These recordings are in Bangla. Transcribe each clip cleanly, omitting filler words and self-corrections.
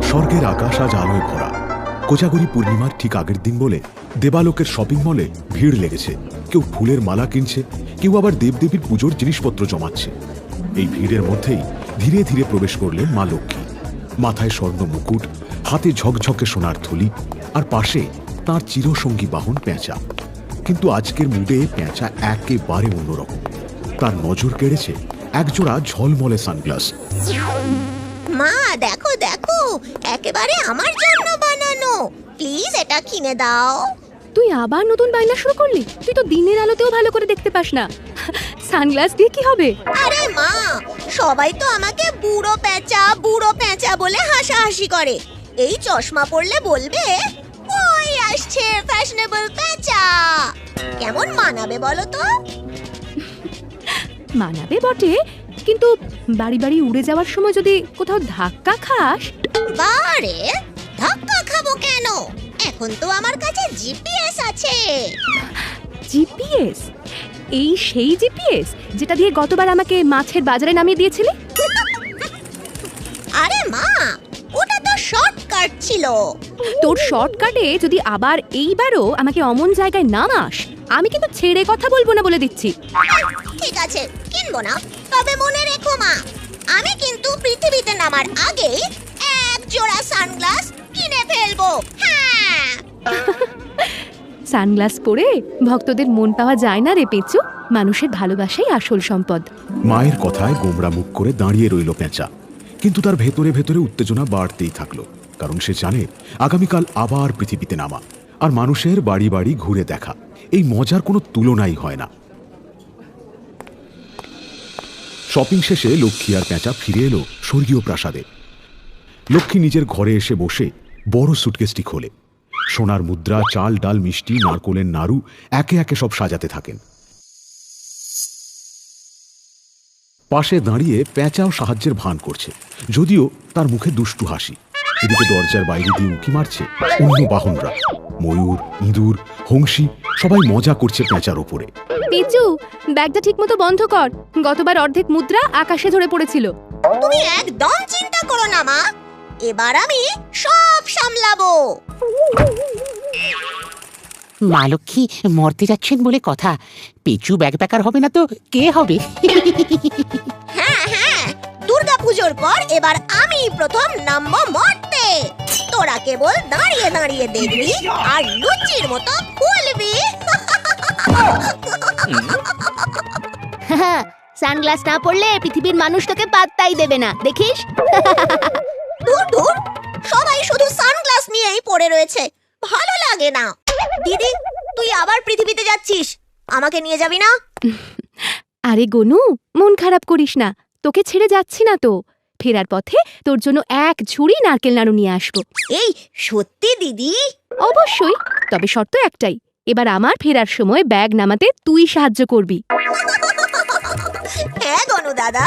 স্বর্গের আকাশ আজ আলোয় ভরা। কোজাগরী পূর্ণিমার ঠিক আগের দিন বলে দেবালোকের শপিং মলে ভিড় লেগেছে। কেউ ফুলের মালা কিনছে, কেউ আবার দেবদেবীর পুজোর জিনিসপত্র জমাচ্ছে। এই ভিড়ের মধ্যেই ধীরে ধীরে প্রবেশ করলেন মা লক্ষ্মী। মাথায় স্বর্ণ মুকুট, হাতে ঝকঝকে সোনার থলি, আর পাশে তাঁর চিরসঙ্গী বাহন পেঁচা। কিন্তু আজকের মুডে পেঁচা একেবারে অন্যরকম। তার নজর কেড়েছে একজোড়া ঝলমলে সানগ্লাস। মা দেখো দেখো, একেবারে আমার জন্য বানানো, প্লিজ এটা কিনে দাও। তুই আবার নতুন বায়না শুরু করলি? তুই তো দিনের আলোতেও ভালো করে দেখতে পাস না, সানগ্লাস দিয়ে কি হবে? আরে মা, সবাই তো আমাকে বুড়ো পেঁচা বলে হাসাহাসি করে। এই চশমা পরলে বলবে ওই আসছে ফ্যাশনেবল পেঁচা। কেমন মানাবে বলো তো? মানাবে বটে, কিন্তু বাড়ি বাড়ি উড়ে যাওয়ার সময় যদি কোথাও ধাক্কা খাস। বারে, ধাক্কা খাবো কেন? এখন তো আমার কাছে জিপিএস আছে। জিপিএস? এই সেই জিপিএস যেটা দিয়ে গতবার আমাকে মাছের বাজারে নামিয়ে দিয়েছিলি? আরে মা, ওটা তো শর্টকাট ছিল। তোর শর্টকাটে যদি আবার এইবারও আমাকে অমন জায়গায় নামাস, আমি কিন্তু ছেড়ে কথা বলবো না বলে দিচ্ছি। ঠিক আছে, কিনবো না, তবে মনে রেখো মা, আমি কিন্তু পৃথিবীতে নামার আগে এক জোড়া সানগ্লাস কিনে ফেলবো। হ্যাঁ। সানগ্লাস পরে ভক্তদের মন পাওয়া যায় না রে পেঁচু। মানুষের ভালোবাসাই আসল সম্পদ। মায়ের কথায় গোমরা মুখ করে দাঁড়িয়ে রইল পেঁচা। কিন্তু তার ভেতরে ভেতরে উত্তেজনা বাড়তেই থাকলো, কারণ সে জানে আগামীকাল আবার পৃথিবীতে নামা আর মানুষের বাড়ি বাড়ি ঘুরে দেখা। এই মজার কোনো তুলনাই হয় না। শপিং শেষে লক্ষ্মী আর পেঁচা ফিরে এলো স্বর্গীয় প্রাসাদে। লক্ষ্মী নিজের ঘরে এসে বসে বড় সুটকেসটি খোলে। সোনার মুদ্রা, চাল ডাল, মিষ্টি, নারকোলের নাড়ু একে একে সব সাজাতে থাকেন। পাশে দাঁড়িয়ে পেঁচাও সাহায্যের ভান করছে, যদিও তার মুখে দুষ্টু হাসি। এদিকে দরজার বাইরে দিয়ে উঁকি মারছে অন্য বাহনরা। ময়ূর, ইঁদুর, হংসী সবাই মজা করছে পেঁচার ওপরে। পেঁচু, ব্যাগটা ঠিক মতো বন্ধ কর। গতবার অর্ধেক মুদ্রা আকাশে ধরে পড়েছিল। তুমি একদম চিন্তা করো না মা, এবার আমি সব সামলাবো। মা লক্ষ্মী মরতে যাচ্ছেন বলে কথা, পেঁচু ব্যাগ প্যাকার হবে না তো কে হবে? হ্যাঁ হ্যাঁ, দুর্গা পুজোর পর এবার আমি প্রথম নামবো মরতে। তোরা কেবল দাঁড়িয়ে দাঁড়িয়ে দেখবি আর লুচির মতো ফুলবি। সানগ্লাস না পড়লে পৃথিবীর মানুষ তোকে পাত্তাই দেবে না, দেখিস। দূর দূর, সবাই শুধু সানগ্লাস নিয়েই পড়ে রয়েছে, ভালো লাগে না। দিদি, তুই আবার পৃথিবীতে যাচ্ছিস, আমাকে নিয়ে যাবি না? আরে গনু, মন খারাপ করিস না, তোকে ছেড়ে যাচ্ছি না তো। ফেরার পথে তোর জন্য এক ঝুড়ি নারকেল নাড়ু নিয়ে আসবো। এই সত্যি দিদি? অবশ্যই, তবে শর্ত একটাই, এবার আমার ফেরার সময় ব্যাগ নামাতে তুই সাহায্য করবি। হ্যাঁ গনু দাদা,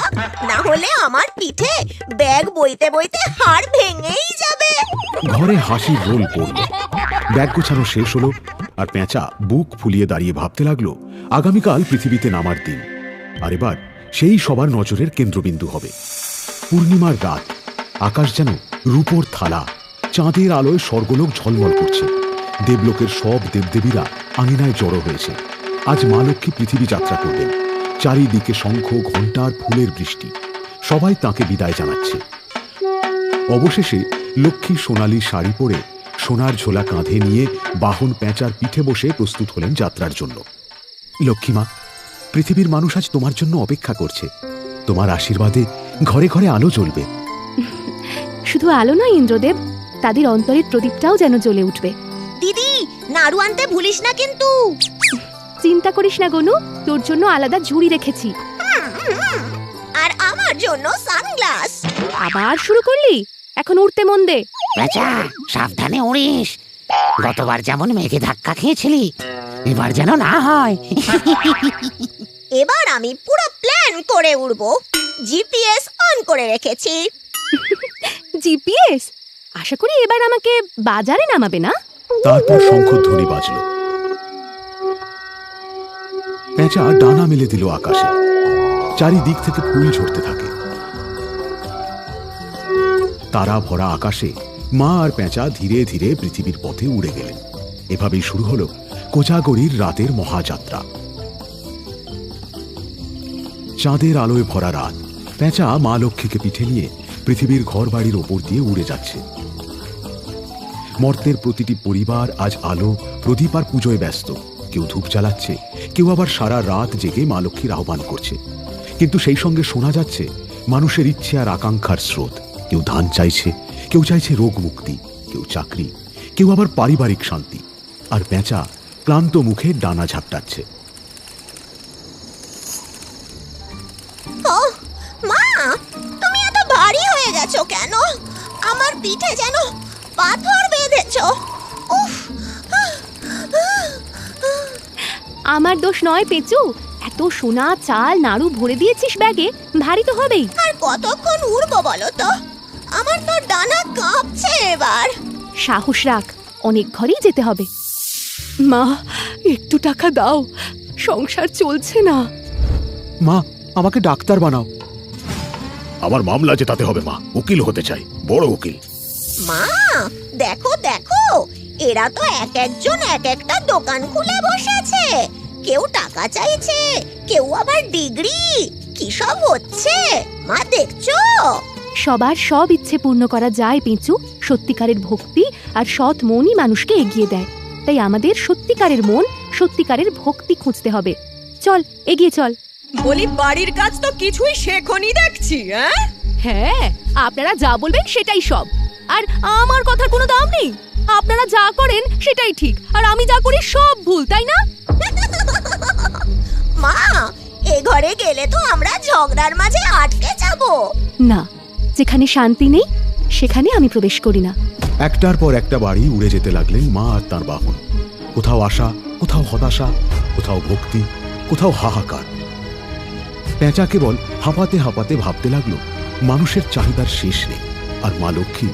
না হলে আমার পিঠে ব্যাগ বইতে বইতে হাড় ভেঙেই যাবে। ঘরে হাসির রোল পড়ল। ব্যাগ গোছানো শেষ হলো আর পেঁচা বুক ফুলিয়ে দাঁড়িয়ে ভাবতে লাগলো আগামীকাল পৃথিবীতে নামার দিন। আর এবার সেই সবার নজরের কেন্দ্রবিন্দু হবে। পূর্ণিমার রাত, আকাশ যেন রূপোর থালা, চাঁদের আলোয় স্বর্গলোক ঝলমল করছে। দেবলোকের সব দেবদেবীরা আঙিনায় জড়ো হয়েছে। আজ মা লক্ষ্মী পৃথিবী যাত্রা করবেন। চারিদিকে শঙ্খ, ঘণ্টা আর ফুলের বৃষ্টি, সবাই তাকে বিদায় জানাচ্ছে। অবশেষে লক্ষ্মী সোনালি শাড়ি পরে সোনার ঝোলা কাঁধে নিয়ে বাহন পেঁচার পিঠে বসে প্রস্তুত হলেন যাত্রার জন্য। লক্ষ্মীমা, পৃথিবীর মানুষ আজ তোমার জন্য অপেক্ষা করছে। তোমার আশীর্বাদে ঘরে ঘরে আলো জ্বলবে। শুধু আলো নয় ইন্দ্রদেব, তাদের অন্তরের প্রদীপটাও যেন জ্বলে উঠবে। দিদি, নাড়ু আনতে ভুলিস না কিন্তু। চিন্তা করিস না গনু, তোর জন্য আলাদা ঝুড়ি রেখেছি। আর আমার জন্য সানগ্লাস। আবার শুরু করলি? এখন উঠতে মন দে। পেঁচা, সাবধানে উড়িস। গতবার যেমন মেঘে ধাক্কা খেয়েছিলি, এবার যেন না হয়। এবার আমি পুরো প্ল্যান করে উড়বো, জিপিএস অন করে রেখেছি। জিপিএস? আশা করি এবার আমাকে বাজারে নামাবে না। তারপর শঙ্খধ্বনি বাজল। পেঁচা ডানা মেলে দিল আকাশে। চারিদিক থেকে ফুল ঝরতে থাকে। তারা ভরা আকাশে মা আর পেঁচা ধীরে ধীরে পৃথিবীর পথে উড়ে গেলেন। এভাবেই শুরু হলো কোজাগরীর রাতের মহাযাত্রা। চাঁদের আলোয় ভরা রাত। পেঁচা মা লক্ষ্মীকে পিঠে নিয়ে পৃথিবীর ঘর বাড়ির ওপর দিয়ে উড়ে যাচ্ছে। মর্তের প্রতিটি পরিবার আজ আলো, প্রদীপ আর পুজোয় ব্যস্ত। কেউ ধূপ জ্বালাচ্ছে, কেউ আবার সারা রাত জেগে মা লক্ষ্মীর আহ্বান করছে। কিন্তু সেই সঙ্গে শোনা যাচ্ছে মানুষের ইচ্ছে আর আকাঙ্ক্ষার স্রোত। কেউ ধান চাইছে, কেউ চাইছে রোগ মুক্তি, কেউ চাকরি, কেউ আবার পারিবারিক শান্তি। আর পেঁচা ক্লান্ত মুখে ডানা ঝাপটাচ্ছে। মা, তুমি এত ভারী হয়ে গেছো কেন? আমার পিঠে যেন পাথর বেঁধেছো। উফ! আমার দোষ নয় পেঁচু, এত সোনা চাল নাড়ু ভরে দিয়েছিস ব্যাগে, ভারী তো হবেই। আর কতক্ষণ উড়বো বলো তো? আমার তো ডানা কাঁপছে এবার। সাহস রাখ, অনেক ঘরেই যেতে হবে। মা, একটু টাকা দাও, সংসার চলছে না। মা, আমাকে ডাক্তার বানাও। আমার মামলা জেতাতে হবে মা, উকিল হতে চাই, বড় উকিল। মা, দেখো দেখো, এরা তো এক একজন এক একটা দোকান খুলে বসেছে। কেউ টাকা চাইছে, কেউ আবার ডিগ্রি। কি সব হচ্ছে মা, দেখছো? সবার সব ইচ্ছে পূর্ণ করা যায় পেঁচু। সত্যিকারের ভক্তি আর সৎ মনই মানুষকে এগিয়ে দেয়। তাই আমাদের সত্যিকারের মন, সত্যিকারের ভক্তি খুঁজতে হবে। চল, এগিয়ে চল। বলি, বাড়ির কাজ তো কিছুই শেখনি দেখছি। হ্যাঁ, আপনারা যা বলবেন সেটাই সব, আর আমার কথার কোনো দাম নেই। আপনারা যা করেন সেটাই ঠিক, আর আমি যা করি সব ভুল, তাই না? মা, এ ঘরে গেলে তো আমরা ঝগড়ার মাঝে আটকে যাব। না, যেখানে শান্তি নেই সেখানে আমি প্রবেশ করি না। একটার পর একটা বাড়ি উড়ে যেতে লাগলেন মা আর তার বাহন। কোথাও আশা, কোথাও হতাশা, কোথাও ভক্তি, কোথাও হাহাকার। পেঁচা কেবল হাঁপাতে হাঁপাতে ভাবতে লাগলো মানুষের চাহিদার শেষ নেই। আর মা লক্ষ্মী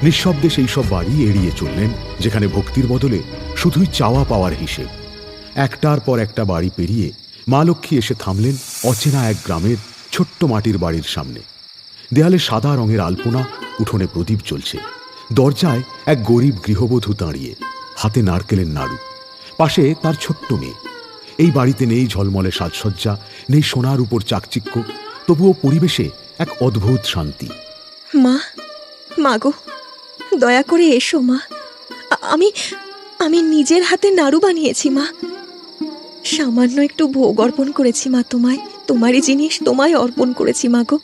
নিঃশব্দে সেই সব বাড়ি এড়িয়ে চললেন যেখানে ভক্তির বদলে শুধুই চাওয়া পাওয়ার হিসেব। একটার পর একটা বাড়ি পেরিয়ে মা লক্ষ্মী এসে থামলেন অচেনা এক গ্রামের ছোট্ট মাটির বাড়ির সামনে। দেয়ালে সাদা রঙের আলপনা, উঠোনে প্রদীপ জ্বলছে। দরজায় এক গরিব গৃহবধূ দাঁড়িয়ে, হাতে নারকেলের নাড়ু, পাশে তার ছোট্ট মেয়ে। এই বাড়িতে নেই ঝলমলে সাজসজ্জা, নেই সোনার উপর চাকচিক্য, তবুও পরিবেশে এক অদ্ভুত শান্তি। মা, মাগো, দয়া করে এসো মা। আমি আমি নিজের হাতে নাড়ু বানিয়েছি মা। সামান্য একটু ভোগ অর্পণ করেছি মা তোমায়। তোমারই জিনিস তোমায় অর্পণ করেছি মাগো।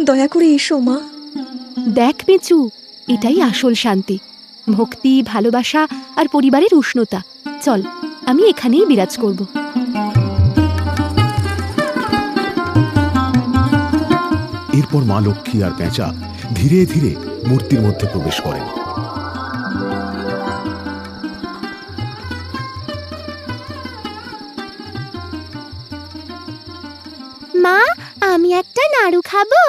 দয়া করে এসো মা। দেখ পেঁচু, এটাই আসল শান্তি, ভক্তি, ভালোবাসা আর পরিবারের উষ্ণতা। চল, আমি এখানেই বিরাজ করব। এরপর মা লক্ষ্মী আর পেঁচা ধীরে ধীরে মূর্তির মধ্যে প্রবেশ করেন। মা, আমি একটা নাড়ু খাবো।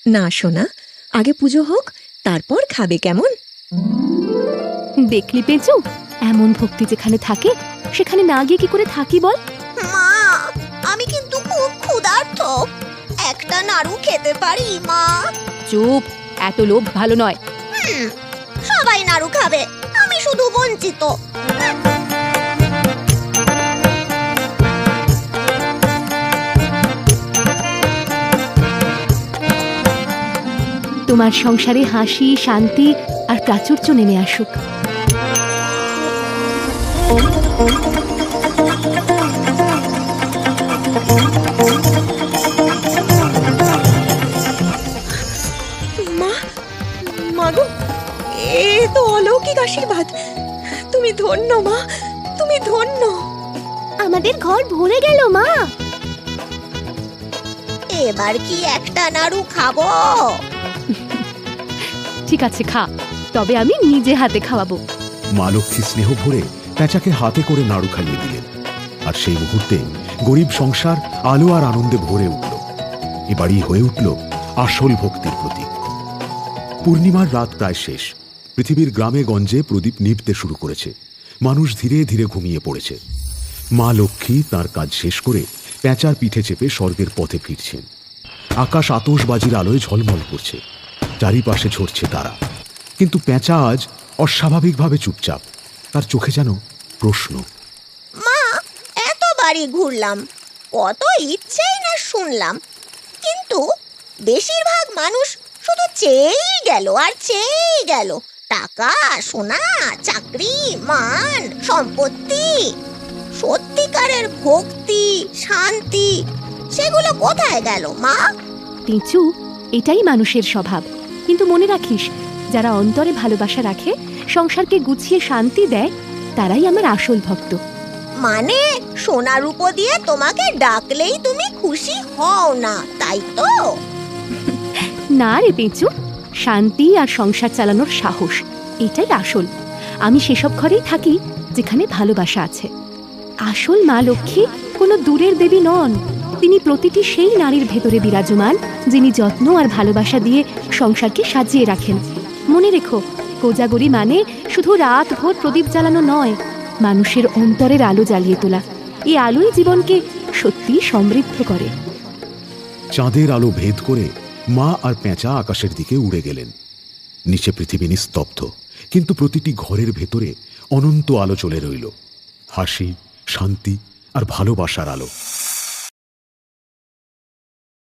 না সোনা, আগে পুজো হোক, তারপর খাবে, কেমন? দেখলি পেঁচু, এমন ভক্তি যেখানে থাকে সেখানে না গিয়ে কি করে থাকি বল? মা, আমি কিন্তু খুব ক্ষুধার্ত। একটা নাড়ু খেতে পারি মা? চুপ, এত লোভ ভালো নয়। সবাই নাড়ু খাবে, আমি শুধু বঞ্চিত। তোমার সংসারে হাসি, শান্তি আর প্রাচুর্য নেমে আসুক। মা, মাগো, এ তো অলৌকিক আশীর্বাদ। তুমি ধন্য মা, তুমি ধন্য। আমাদের ঘর ভরে গেল মা। এবার কি একটা নাড়ু খাবো? ঠিক আছে, খা, তবে আমি নিজে হাতে খাওয়াবো। মা লক্ষ্মী স্নেহ ভরে পেঁচাকে হাতে করে নাড়ু খাইয়ে দিলেন। আর সেই মুহূর্তে গরিব সংসার আলো আর আনন্দে ভরে উঠল। এবারই হয়ে উঠল আসল ভক্তির প্রতীক। পূর্ণিমার রাত প্রায় শেষ। পৃথিবীর গ্রামে গঞ্জে প্রদীপ নিভতে শুরু করেছে। মানুষ ধীরে ধীরে ঘুমিয়ে পড়েছে। মা লক্ষ্মী তার কাজ শেষ করে পেঁচার পিঠে চেপে স্বর্গের পথে ফিরছেন। আকাশ আতশবাজির আলোয় ঝলমল করছে। চারিপাশে ঝরছে তারা। কিন্তু পেঁচা আজ অস্বাভাবিকভাবে চুপচাপ। তার চোখে যেন প্রশ্ন। মা, এত বাড়ি ঘুরলাম, কত ইচ্ছেই না শুনলাম, কিন্তু বেশিরভাগ মানুষ শুধু চেয়েই গেল আর চেয়েই গেল। টাকা, সোনা, চাকরি, মান, সম্পত্তি, সত্যিকারের ভক্তি, শান্তি, সেগুলো কোথায় গেল মা? পিঁচু, এটাই মানুষের স্বভাব। কিন্তু মনে রাখিস, যারা অন্তরে ভালোবাসা রাখে, সংসারকে গুছিয়ে শান্তি দেয়, তারাই আমার আসল ভক্ত। মানে সোনা রূপো দিয়ে তোমাকে ডাকলেই তুমি খুশি হও না, তাই তো? না রে পিঁচু, শান্তি আর সংসার চালানোর সাহস, এটাই আসল। আমি সেসব ঘরেই থাকি যেখানে ভালোবাসা আছে। আসল মা লক্ষ্মী কোনো দূরের দেবী নন, তিনি প্রতিটি সেই নারীর ভেতরে বিরাজমান, যিনি যত্ন আর ভালোবাসা দিয়ে সংসারকে সাজিয়ে রাখেন। মনে রেখো, কোজাগরি মানে শুধু রাত ভোর প্রদীপ জ্বালানো নয়, মানুষের অন্তরের আলো জ্বালিয়ে তোলা। এই আলোই জীবনকে সত্যি সমৃদ্ধ করে। চাঁদের আলো ভেদ করে মা আর পেঁচা আকাশের দিকে উড়ে গেলেন। নিচে পৃথিবী নিস্তব্ধ, কিন্তু প্রতিটি ঘরের ভেতরে অনন্ত আলো চলে রইল, হাসি, শান্তি আর ভালোবাসার আলো।